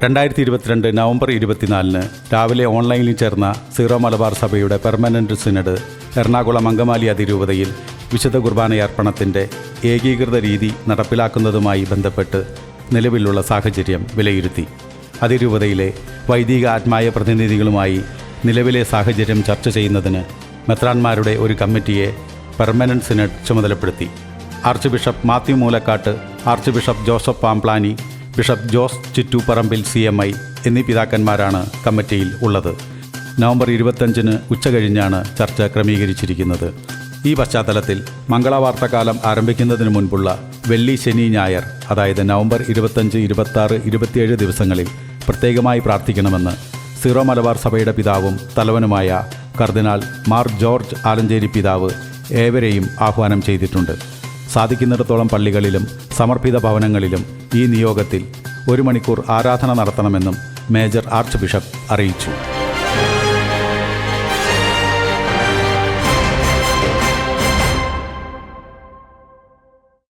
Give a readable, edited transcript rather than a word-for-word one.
2022 November 24 രാവിലെ ഓൺലൈനിൽ ചേർന്ന സീറോ മലബാർ സഭയുടെ പെർമനന്റ് സിനഡ് എറണാകുളം അങ്കമാലി അതിരൂപതയിൽ വിശുദ്ധ കുർബാനയർപ്പണത്തിൻ്റെ ഏകീകൃത രീതി നടപ്പിലാക്കുന്നതുമായി ബന്ധപ്പെട്ട് നിലവിലുള്ള സാഹചര്യം വിലയിരുത്തി. അതിരൂപതയിലെ വൈദിക ആത്മായ പ്രതിനിധികളുമായി നിലവിലെ സാഹചര്യം ചർച്ച ചെയ്യുന്നതിന് മെത്രാന്മാരുടെ ഒരു കമ്മിറ്റിയെ പെർമനന്റ് സിനഡ് ചുമതലപ്പെടുത്തി. Arch bishop Mathew Moolakkatt, arch bishop Joseph Pamplany, bishop Jose Chittoopparambil CMI എന്നീ പിതാക്കന്മാരാണ് കമ്മിറ്റിയിൽ ഉള്ളത്. നവംബർ 25 ഉച്ചകഴിഞ്ഞാണ് ചർച്ച ക്രമീകരിച്ചിരിക്കുന്നത്. ഈ പശ്ചാത്തലത്തിൽ മംഗളവാർത്തക്കാലം ആരംഭിക്കുന്നതിന് മുൻപുള്ള വെള്ളി, ശനി, ഞായർ, അതായത് നവംബർ 25, 26, 27 ദിവസങ്ങളിൽ പ്രത്യേകമായി പ്രാർത്ഥിക്കണമെന്ന് സീറോ മലബാർ സഭയുടെ പിതാവും തലവനുമായ കർദിനാൾ മാർ ജോർജ് ആലഞ്ചേരി പിതാവ് ഏവരെയും ആഹ്വാനം ചെയ്തിട്ടുണ്ട്. സാധിക്കുന്നിടത്തോളം പള്ളികളിലും സമർപ്പിത ഭവനങ്ങളിലും ഈ നിയോഗത്തിൽ 1 മണിക്കൂർ ആരാധന നടത്തണമെന്നും മേജർ ആർച്ച് ബിഷപ്പ് അറിയിച്ചു.